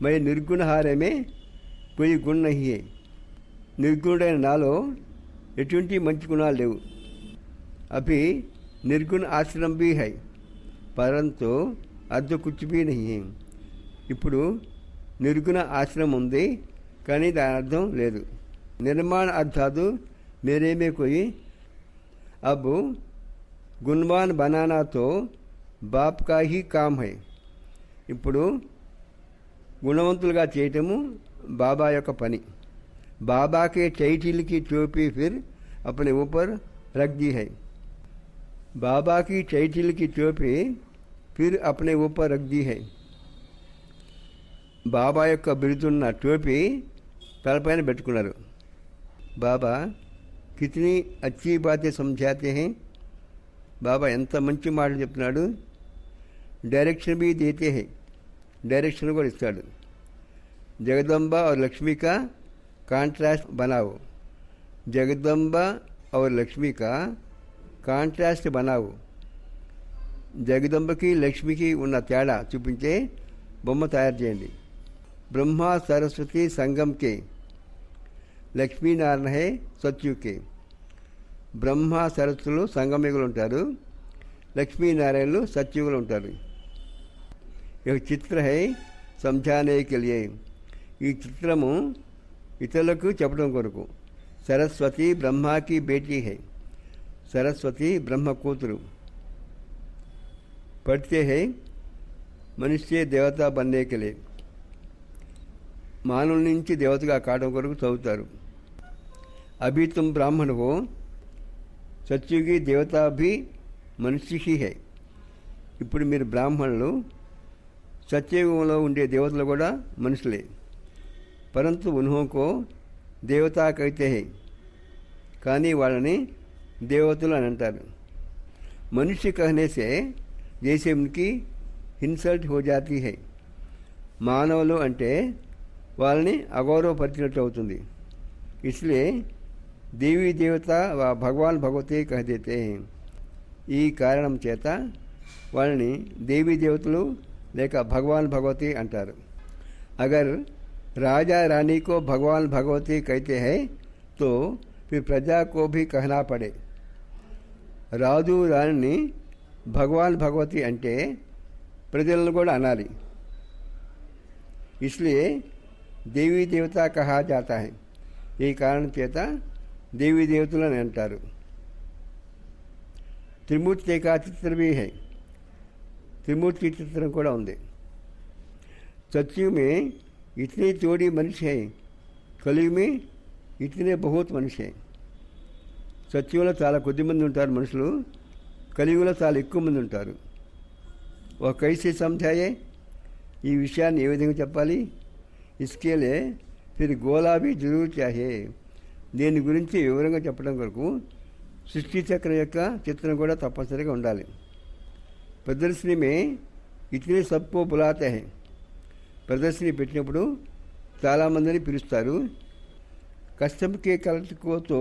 మరి నిర్గుణ హారే మే कोई गुण नहीं है. నిర్గుణుడైన నాలో ఎటువంటి మంచి గుణాలు లేవు. అభి నిర్గుణ ఆశ్రమం भी है परंतु अर्ध कुछ भी नहीं है. ఇప్పుడు నిర్గుణ ఆశ్రమం ఉంది కానీ దాని అర్థం లేదు. నిర్మాణ అర్థాదు मेरे में कोई अब गुणवान बनाना तो बाप का ही काम है. ఇప్పుడు గుణవంతులుగా చేయటము बाबा యొక్క పని. बाबा के टाइटिल की टोपी फिर अपने ऊपर रख दी है. बाबा की टाइटिल की टोपी फिर अपने ऊपर रख दी है. బాబా యొక్క బిరుదున్న టోపీ తలపైన పెట్టుకున్నారు. బాబా కితనీ అచ్చీ బాతే సమझाते हैं. బాబా ఎంత మంచి మాటలు చెప్తున్నాడు. డైరెక్షన్ भी देते हैं. డైరెక్షన్ కూడా ఇస్తాడు. जगदम्बा और लक्ष्मी का कांट्रास्ट बनाओ. जगदम्बा और लक्ष्मी का కాంట్రాస్ట్ बनाओ. జగదంబకి లక్ష్మికి ఉన్న తేడా చూపించే బొమ్మ తయారు చేయండి. బ్రహ్మ సరస్వతి సంగంకే లక్ష్మీనారాయణ హే సత్యుకే. బ్రహ్మ సరస్వతులు సంగమయుగులు ఉంటారు. లక్ష్మీనారాయణలు సత్యుగులు ఉంటారు. एक चित्र है समझाने के लिए. ఈ చిత్రము ఇతరులకు చెప్పడం కొరకు. సరస్వతి బ్రహ్మకి బేటీ है. सरस्वती ब्रह्म కూతురు. पढ़ते हैं मनुष्य देवता बनने के लिए. మానవుల నుంచి దేవతగా కావడం కొరకు చదువుతారు. अभी तुम ब्राह्मण हो. सत्युगी देवता भी मनुष्य ही है. ఇప్పుడు మీరు బ్రాహ్మణులు. సత్యయుగంలో ఉండే దేవతలు కూడా మనుషులే. परंतु उन्हों को देवता कहते हैं. కానీ వాళ్ళని దేవతలు అని అంటారు. मनुष्य कहने से जैसे उनकी इंसल्ट हो जाती है. మానవులు అంటే వాళ్ళని అగౌరవపరిచినట్టు అవుతుంది. इसलिए देवी देवता व भगवान भगवती कह देते हैं. ఈ కారణం చేత వాళ్ళని దేవీ దేవతలు లేక భగవాన్ భగవతి అంటారు. अगर राजा रानी को भगवान भगवती कहते हैं तो फिर प्रजा को भी कहना पड़े. రాజు రాణిని భగవాన్ భగవతి అంటే ప్రజలను కూడా అనాలి. इसलिए देवी देवता कहा जाता है. ఈ కారణం చేత దేవీ దేవతలు అని అంటారు. త్రిమూర్తి का चित्र भी है. त्रिमूर्ति चित्र కూడా ఉంది. सत्युग में इतनी थोड़ी मनुष्य है. कलयुग में इतने बहुत मनुष्य है. సత్యుగంలో చాలా కొద్ది మంది ఉంటారు మనుషులు. కలియుగంలో చాలా ఎక్కువ మంది ఉంటారు. ఒక కైసే సమझाए. ఈ విషయాన్ని ఏ విధంగా చెప్పాలి. इसके लिए फिर गोला भी जरूर चाहिए. దీని గురించి వివరంగా చెప్పడం కొరకు సృష్టి చక్రం యొక్క చిత్రం కూడా తప్పనిసరిగా ఉండాలి. ప్రదర్శని में इतने सबको बुलाते हैं. ప్రదర్శని పెట్టినప్పుడు చాలామందిని పిలుస్తారు. कस्टम के कलेक्टर को तो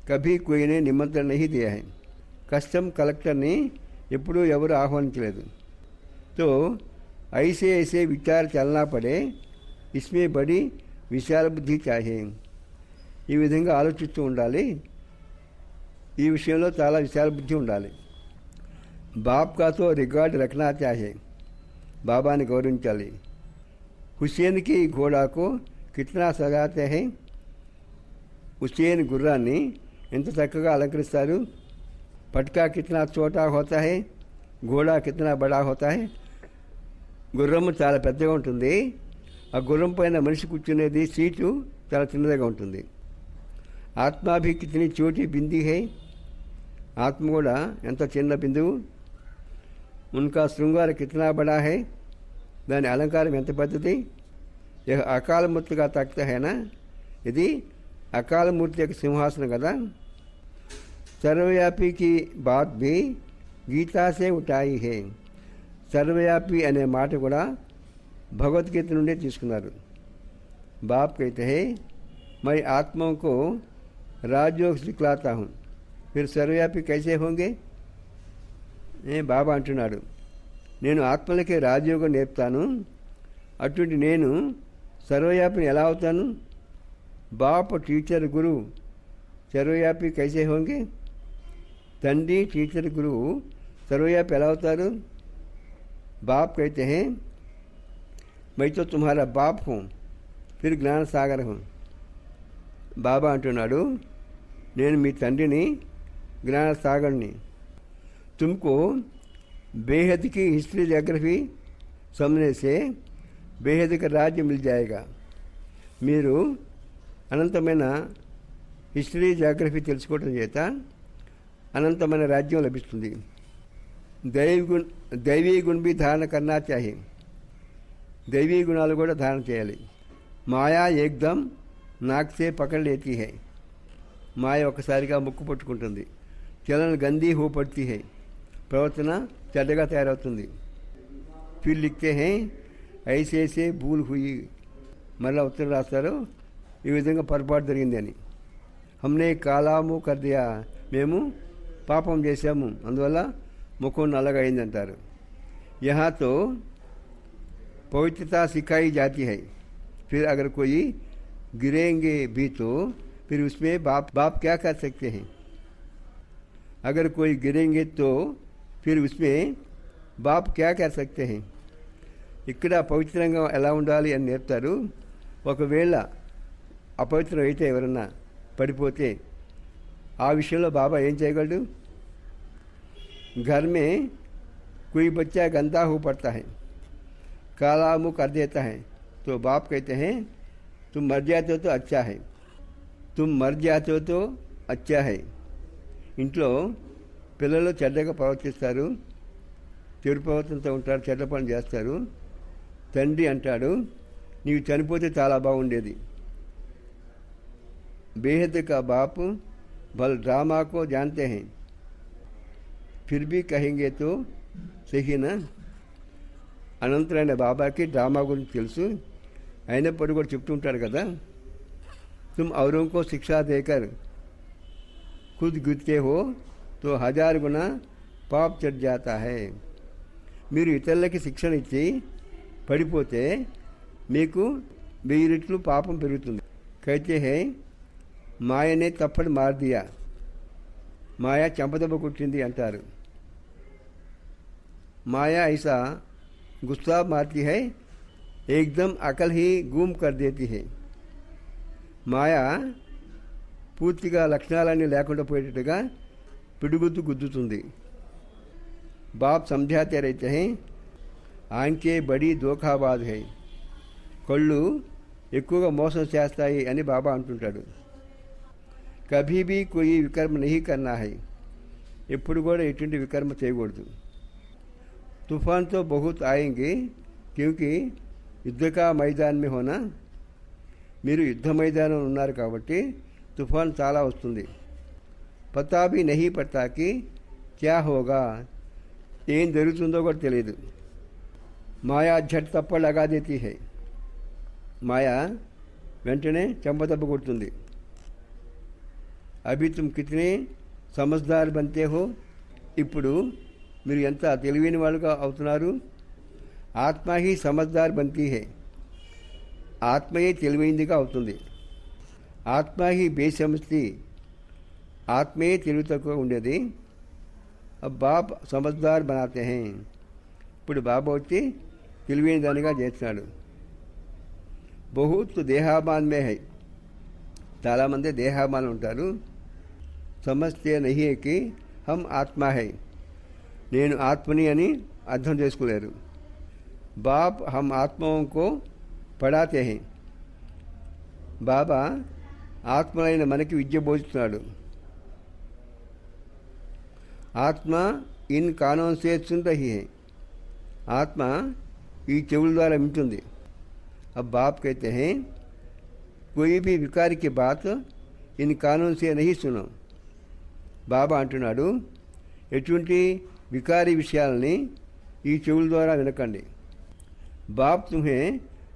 कभी कोई ने निमंत्रण नहीं दिया है. कस्टम कलेक्टरని ఎప్పుడూ ఎవరు ఆహ్వానించలేదు. तो ऐसे ऐसे विचार चलना पड़े. इसमें बड़ी विशाल बुद्धि चाहिए. ఈ విధంగా ఆలోచిస్తూ ఉండాలి. ఈ విషయంలో చాలా విశాల బుద్ధి ఉండాలి. बाप का तो रिकॉर्ड रखना चाहिए. బాబాని గౌరవించాలి. హుస్సేన్ की घोड़ा को कितना सजाते हैं. హుస్సేన్ గుర్రాన్ని ఎంత చక్కగా అలంకరిస్తారు. పట్కా కితనా చోటా హోతా హై. ఘోడా కితనా బడా హోతా హై. గుర్రం చాలా పెద్దగా ఉంటుంది. ఆ గుర్రం పైన మనిషి కూర్చునేది సీటు చాలా చిన్నదిగా ఉంటుంది. ఆత్మ भी कितनी छोटी बिंदी है. ఆత్మ కూడా ఎంత చిన్న బిందువు. उनका श्रृंगार कितना बड़ा है. దాని అలంకారం ఎంత పెద్దది. ఇక అకాల మూర్తిగా తఖ్త హేనా, ఇది అకాల మూర్తి యొక్క సింహాసనం కదా. సర్వవ్యాపి కి బాత్ భీ గీతాసే ఉఠాయి హే. సర్వవ్యాపి అనే మాట కూడా భగవద్గీత నుండే తీసుకున్నారు. బాప్ कहते हैं मैं आत्माओं को राजयोग सिखलाता हूँ, फिर सर्वव्यापी कैसे होंगे. బాబా అంటున్నాడు, నేను ఆత్మలకే రాజయోగం నేర్పుతాను, అటువంటి నేను సర్వవ్యాపిని ఎలా అవుతాను. బాప్ టీచర్ గురువు, సర్వవ్యాపి కైసే హోంగే. తండ్రి టీచర్ గురువు సర్వవ్యాపి ఎలా అవుతారు. బాప్ कहते हैं मैं तो तुम्हारा बाप हूँ, फिर జ్ఞాన సాగర్ హూ. బాబా అంటున్నాడు, నేను మీ తండ్రిని, జ్ఞాన సాగర్ని. तुमको बेहद की हिस्ट्री जोग्रफी समझने से बेहद का राज्य मिल जाएगा. మీరు అనంతమైన హిస్టరీ జాగ్రఫీ తెలుసుకోవడం చేత అనంతమైన రాజ్యం లభిస్తుంది. దైవీ గుణ भी धारण करना चाहिए. దైవీ గుణాలు కూడా ధారణ చేయాలి. మాయా ఏకదం నాక్సే పకడ్ లేతీ హై. మాయ ఒకసారిగా ముక్కు పట్టుకుంటుంది. చలన గందీ హో పడుతీ హై. ప్రవర్తన చెడ్డగా తయారవుతుంది. ఫిర్ లిఖతే హై ఐసే ఐసే భూల్ హుయి. మళ్ళీ ఉత్తరం రాస్తారు, ఈ విధంగా పొరపాటు జరిగింది అని. హమ్నే కాలాము కర్దియా, మేము పాపం చేశాము, అందువల్ల ముఖం నల్లగా అయిందంటారు. యహా తో पवित्रता सिखाई जाती है, फिर अगर कोई गिरेंगे भी तो फिर उसमें बाप क्या कर सकते हैं. अगर कोई गिरेंगे तो फिर उसमें बाप क्या कर सकते हैं. ఇక్కడ పవిత్రంగా ఎలా ఉండాలి అని నేర్పుతారు. ఒకవేళ అపవిత్రం అయితే ఎవరన్నా పడిపోతే ఆ విషయంలో బాబా ఏం చేయగలడు. घर में कोई बच्चा गंदा हो पड़ता है, काला मुँह कर देता है, तो बाप कहते हैं तुम मर जाते हो तो अच्छा है, तुम मर जाते हो तो अच्छा है. ఇంట్లో పిల్లలు చెడ్డగా ప్రవర్తిస్తారు, చెడు ప్రవర్తనతో ఉంటారు, చెడ్డ పని చేస్తారు. తండ్రి అంటాడు, నీవు చనిపోతే చాలా బాగుండేది. బేహద్ కా బాప్ భల్ డ్రామా కో జాన్తే హై, ఫిర్ భీ కహెంగే తో సహీనా. అనంతరైన బాబాకి డ్రామా గురించి తెలుసు, అయినప్పుడు కూడా చెప్తూ ఉంటాడు కదా. तुम औरों को शिक्षा देकर खुद गिरते हो तो 1000 गुना పాప్ చట్ జాతా హై. మీరు ఇతరులకి శిక్షణ ఇచ్చి పడిపోతే మీకు 1000 రెట్లు పాపం పెరుగుతుంది. కైతే హై మాయనే తప్పడు మార్ దియా, మాయా చెంపదెబ్బ కొట్టింది అంటారు. మాయా ఐసా गुस्सा मारती है, एकदम अकल ही गुम कर देती है. మాయా పూర్తిగా లక్షణాలన్నీ లేకుండా పోయేటట్టుగా పిడుగుద్దు గుద్దుతుంది. బాప్ समझाते रहते हैं ఆంకే బడి ధోఖాబాజ్ హై. కళ్ళు ఎక్కువగా మోసం చేస్తాయి అని బాబా అంటుంటాడు. కభీ భీ కోయి వికర్మ నహీ కర్నా హై, ఎప్పుడు కూడా ఎటువంటి వికర్మ చేయకూడదు. तूफान तो बहुत आएंगे क्योंकि युद्ध का मैदान में होना. మీరు యుద్ధ మైదానం ఉన్నారు కాబట్టి తుఫాన్ చాలా వస్తుంది. పతా భీ నహీ పడతా కి క్యా హోగా, ఏం జరుగుతుందో కూడా తెలియదు. మాయా झट తప్ప లగా దేతీ హై, మాయా వెంటనే చెంపదెబ్బ కొడుతుంది. అభి తుమ్ కితనే సమజ్దార్ బంతే హో, ఇప్పుడు మీరు ఎంత తెలివైన వాళ్ళుగా అవుతున్నారు. ఆత్మ హీ సమజ్దార్ బంతీ హై, ఆత్మయే తెలివైందిగా అవుతుంది. ఆత్మ హీ బేసమస్తి, ఆత్మయే తెలివి తక్కువ ఉండేది. బాబ్ సమజ్దార్ బనాతే హై, ఇప్పుడు బాబా వచ్చి తెలివైన దానిగా చేస్తున్నాడు. బహుత్ దేహాబాన్ మే హై, చాలామంది దేహాబాన్ ఉంటారు. సమస్తే నహీ హై కి హమ్ ఆత్మ హై, నేను ఆత్మని అని అర్థం చేసుకోలేరు. బాప్ హమ్ ఆత్మోं को పడాతే హై, బాబా ఆత్మలైన మనకి విద్య బోధిస్తున్నాడు. ఆత్మ ఇన్ కానోన్ సే సున్ రహీ హై, ఆత్మ ఈ చెవుల ద్వారా వింటుంది. अब बाप कहते हैं कोई भी विकार की बात इन कानों से नहीं सुनो. బాబా అంటున్నాడు, ఎటువంటి వికారి విషయాలని ఈ చెవుల ద్వారా వినకండి. బాప్ తుమ్హే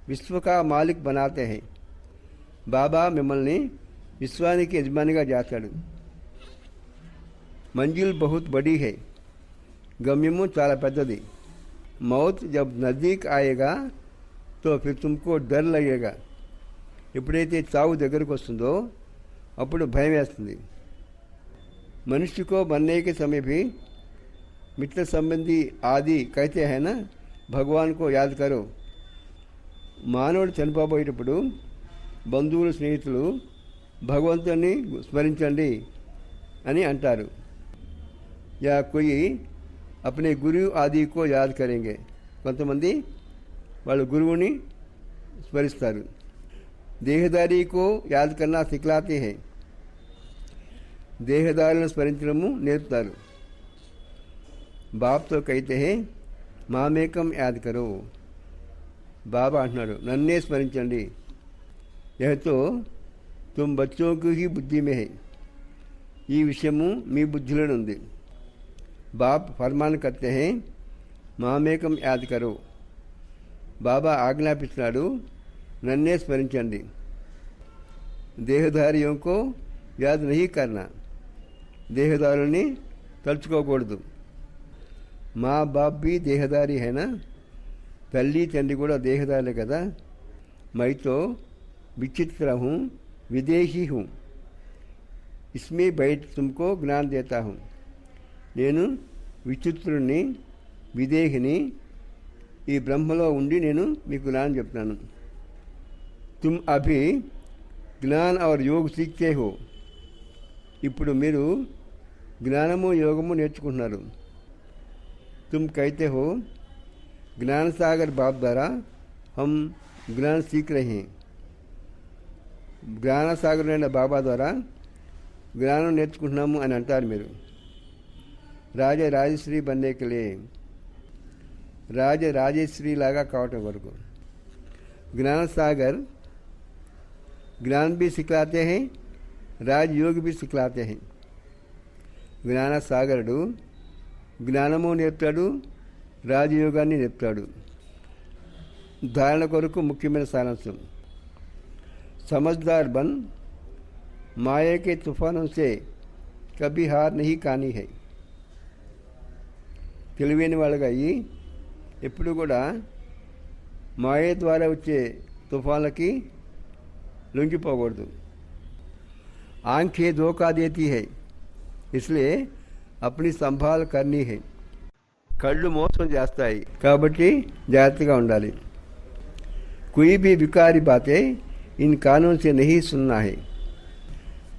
విశ్వ కా మాలిక్ బనాతే హై. బాబా మిమ్మల్ని విశ్వానికి యజమానిగా చేస్తాడు. మంజిల్ బహుత్ బడీ హై. గమ్యము చాలా పెద్దది. మౌత్ జబ్ నజదీక్ ఆయేగా తో ఫిర్ తుమ్కో డర్ లగేగా. ఎప్పుడైతే చావు దగ్గరకు వస్తుందో అప్పుడు భయం వేస్తుంది. मनुष्य को मरने के समय भी मित्र संबंधी आदि कहते हैं ना, भगवान को याद करो. మానవుడు చనిపోబోయేటప్పుడు బంధువులు స్నేహితులు భగవంతుని స్మరించండి అని అంటారు. యా కోయి అప్నే గురు ఆది కో యాద్ కరేంగే. కొంతమంది వాళ్ళ గురువుని స్మరిస్తారు. దేహదారీ కో యాద్ కర్నా సిఖలాతే హై. దేహదారులను స్మరించడము నేర్పుతారు. బాప్తో కైతే మామేకం యాద్ కరో. బాబా అంటున్నాడు, నన్నే స్మరించండి. యహతో తుమ్ బచ్చోకు హీ బుద్ధి మే హై. ఈ విషయము మీ బుద్ధిలోనే ఉంది. బాప్ ఫర్మాన్ కర్తే హై మామేకం యాద్ కరో. బాబా ఆజ్ఞాపిస్తున్నాడు, నన్నే స్మరించండి. దేహధారియోं को याद नहीं करना. దేహదారుని తలుచుకోకూడదు. మా బాప్ బి దేహదారి హైనా. తల్లి తండ్రి కూడా దేహదారులే కదా. మైతో విచిత్ర హూँ, విదేశీ హూँ. ఇస్మే బయట తుమ్కో జ్ఞాన్ దేతా హూँ. నేను విచిత్రుణ్ణి, విదేహిని. ఈ బ్రహ్మలో ఉండి నేను మీకు జ్ఞానం చెప్తాను. తుమ్ అభి జ్ఞాన్ ఔర్ యోగ్ సీఖ్తే హో. ఇప్పుడు మీరు జ్ఞానము యోగము నేర్చుకుంటున్నారు. తుమ్ కైతే హో జ్ఞాన సాగర్ బాప్ ద్వారా హమ్ జ్ఞాన్ సీఖ్ రహే హై. జ్ఞాన సాగరుడైన బాబా ద్వారా జ్ఞానం నేర్చుకుంటున్నాము అని అంటారు మీరు. రాజ రాజశ్రీ బన్నేకలే, రాజ రాజేశ్వరి లాగా కావటం వరకు. జ్ఞాన సాగర్ ज्ञान भी सिखलाते हैं, राजयोग भी सिखलाते हैं. జ్ఞాన సాగరుడు జ్ఞానము నేర్పుతాడు, రాజయోగాన్ని నేర్పుతాడు. ధారణ కొరకు ముఖ్యమైన సారాంశం. समझदार बन, माया के तूफानों से कभी हार नहीं खानी है. తెలివైన వాళ్ళగా అయ్యి ఎప్పుడు కూడా మాయ ద్వారా వచ్చే తుఫాన్లకి లొంగిపోకూడదు. आंखें धोखा देती है, इसलिए अपनी संभाल करनी है. కళ్ళు మోసం చేస్తాయి కాబట్టి జాగ్రత్తగా ఉండాలి. कोई भी विकारी बातें इन कानों से नहीं सुनना है.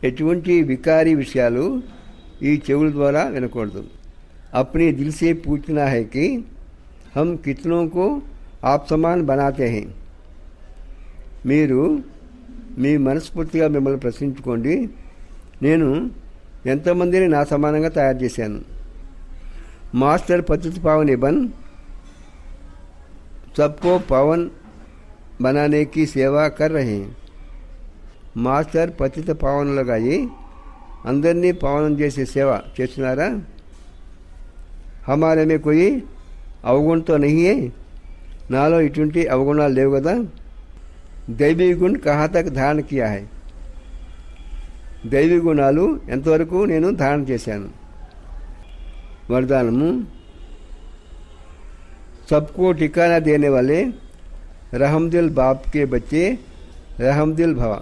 ఎటువంటి వికారి విషయాలు ఈ చెవుల ద్వారా వినకూడదు. अपने दिल से पूछना है कि हम कितनों को आप समान बनाते हैं. మీరు మీ మనస్ఫూర్తిగా మిమ్మల్ని ప్రశ్నించుకోండి, నేను ఎంతమందిని నా సమానంగా తయారు చేశాను. మాస్టర్ పతిత పావని బన్ सबको पवन बनाने की सेवा कर रहे हैं. మాస్టర్ పతిత పావనులుగా అయ్యి అందరినీ పావనం చేసే సేవ చేస్తున్నారా? हमारे में कोई अवगुण तो नहीं है. నాలో ఇటువంటి అవగుణాలు లేవు కదా. దైవీ గుణ్ కహా తక్ ధారణ కియా హై. దైవీ గుణాలు ఎంతవరకు నేను ధారణ చేశాను. వరదానము. सबको ठिकाना देने वाले रहमदिल बाप के बच्चे रहमदिल भव.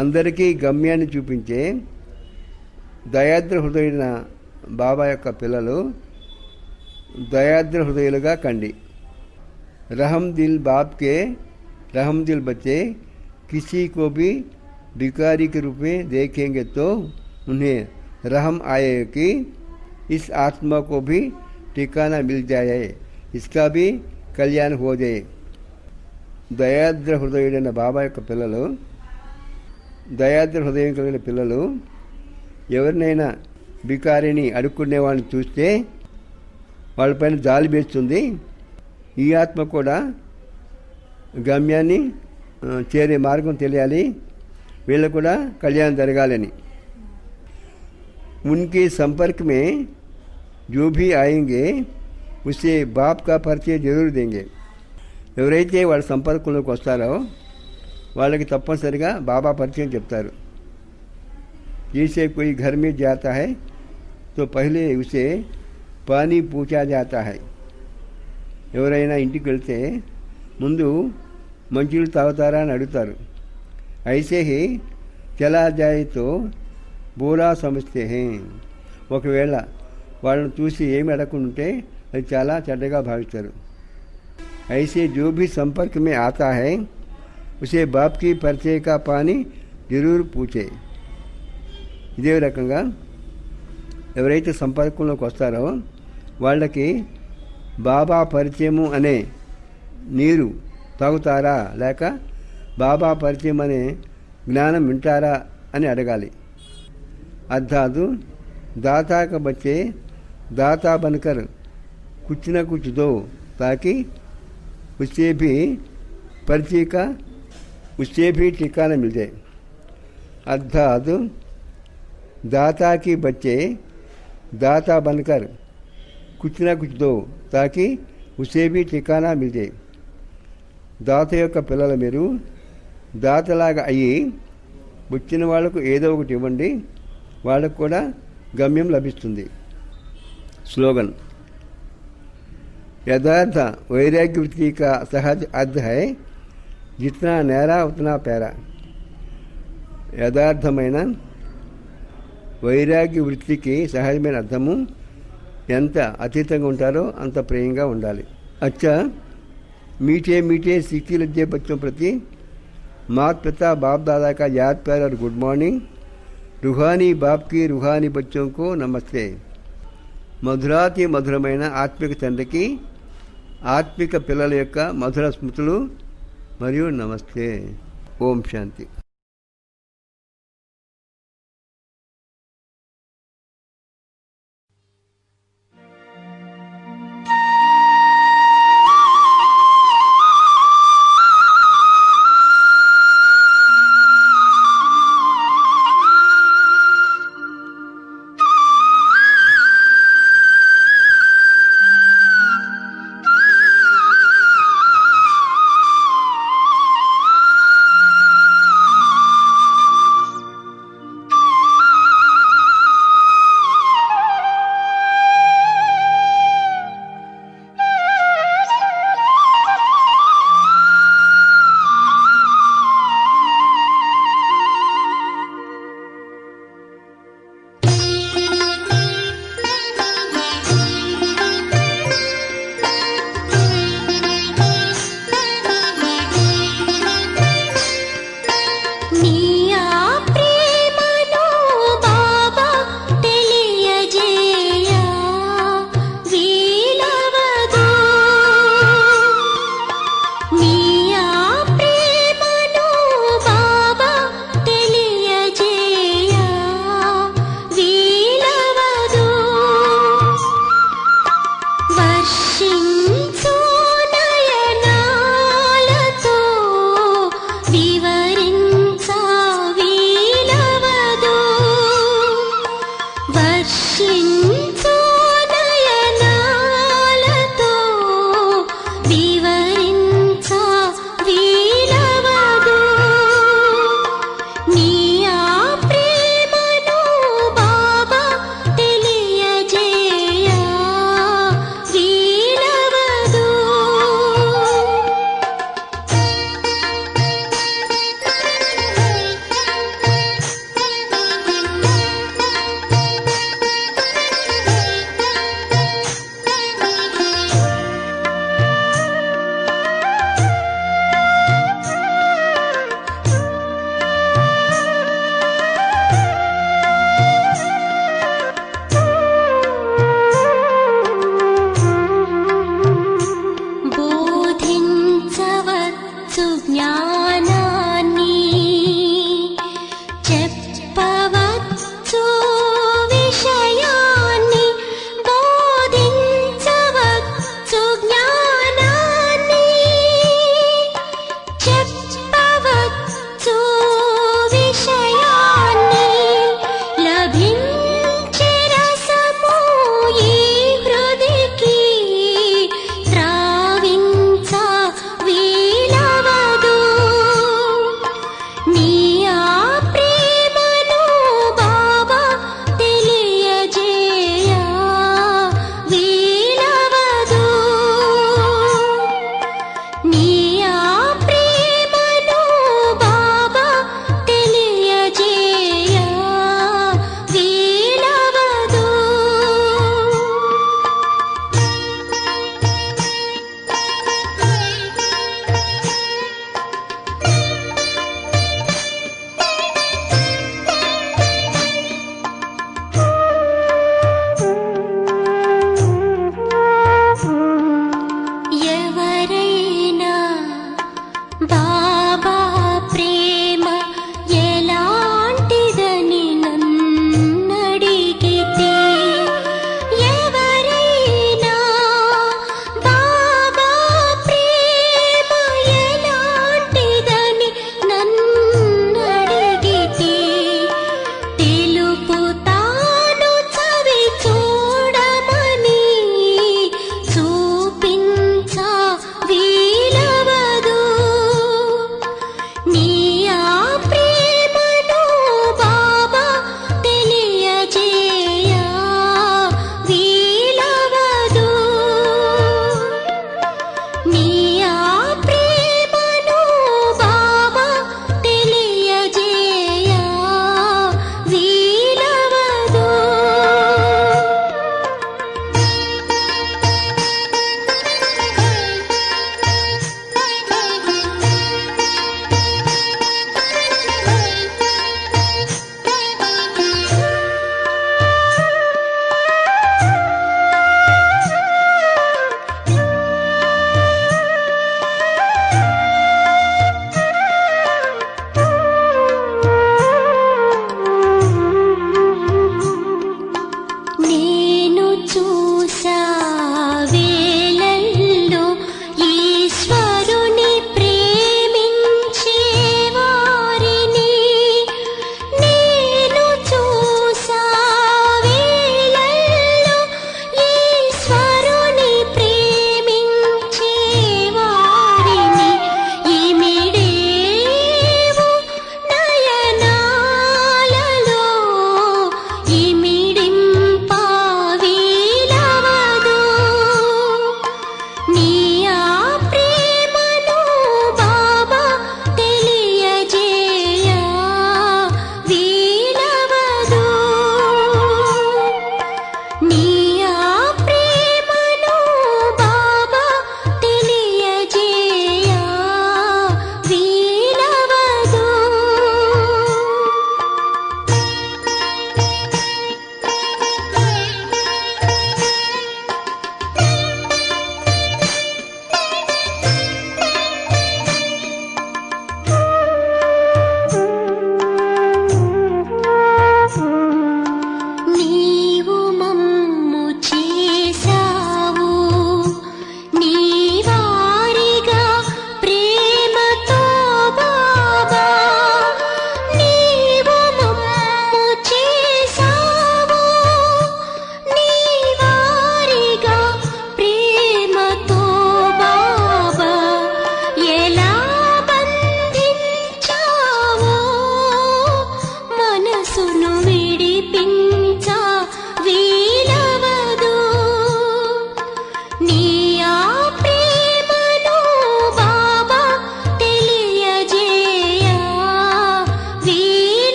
అందరికీ గమ్యాన్ని చూపించే దయాద్ర హృదయుడైన బాబా యొక్క పిల్లలు దయాద్ర హృదయులుగా కండి. रहमदिल बाप के रहमदिल बच्चे किसी को भी भिखारी के रूप में देखेंगे तो उन्हें रहम आए कि इस आत्मा को भी ठिकाना मिल जाए, इसका भी कल्याण हो जाए. దయాద్ర హృదయుడైన బాబా యొక్క పిల్లలు, దయాద్ర హృదయం కలిగిన పిల్లలు ఎవరినైనా బికారిని అడుక్కునేవాడిని చూస్తే వాళ్ళపైన జాలి వేస్తుంది. ఈ ఆత్మ కూడా గమ్యాన్ని చేరే మార్గం తెలియాలి, వీళ్ళకు కూడా కళ్యాణం జరగాలని. उनके संपर्क में जो भी आएंगे उसे बाप का परिचय जरूर देंगे. ఎవరైతే వాళ్ళ సంపర్కంలోకి వస్తారో వాళ్ళకి తప్పనిసరిగా బాబా పరిచయం చెప్తారు. जैसे कोई घर में जाता है तो पहले उसे पानी पूछा जाता है. ఎవరైనా ఇంటికి వెళ్తే ముందు మంచినీళ్ళు తాగుతారా అని అడుగుతారు. ऐसे ही चला जाए तो బోలా సమస్తే హే. ఒకవేళ వాళ్ళని చూసి ఏమి అడగకుంటే అది చాలా చెడ్డగా భావిస్తారు. ऐसे जो भी संपर्क में आता है उसे बाप की परिचय का पानी जरूर पूछे. ఇదే రకంగా ఎవరైతే సంపర్కంలోకి వస్తారో వాళ్ళకి బాబా పరిచయము అనే నీరు తాగుతారా లేక బాబా పరిచయం అనే జ్ఞానం వింటారా అని అడగాలి. अर्थात दाता का बच्चे दाता बनकर कुछ न कुछ दो ताकि उससे भी परिचय का उससे भी ठिकाना मिल जाए. अर्थात दाता के बच्चे दाता बनकर कुछ न कुछ दो ताकि उसे भी ठिकाना मिल जाए. దాత యొక్క పిల్లలు మీరు దాతలాగా అయ్యి వచ్చిన వాళ్ళకు ఏదో ఒకటి ఇవ్వండి, వాళ్ళకు కూడా గమ్యం లభిస్తుంది. स्लोगन. यथार्थ वैराग्य वृत्ति का सहज अर्थ है जितना न्यारा उतना प्यारा. యథార్థమైన వైరాగ్య వృత్తికి సహజమైన అర్థము ఎంత అతీతంగా ఉంటారో అంత ప్రేమగా ఉండాలి. अच्छा मीठे मीठे सीखी लज्जे बच्चों प्रति माता पिता बाप दादा का याद प्यार और गुड मॉर्निंग. रूहानी बाप की रूहानी बच्चों को नमस्ते. మధురాతి మధురమైన ఆత్మిక తండ్రికి ఆత్మిక పిల్లల యొక్క మధుర స్మృతులు మరియు నమస్తే. ఓం శాంతి. चूर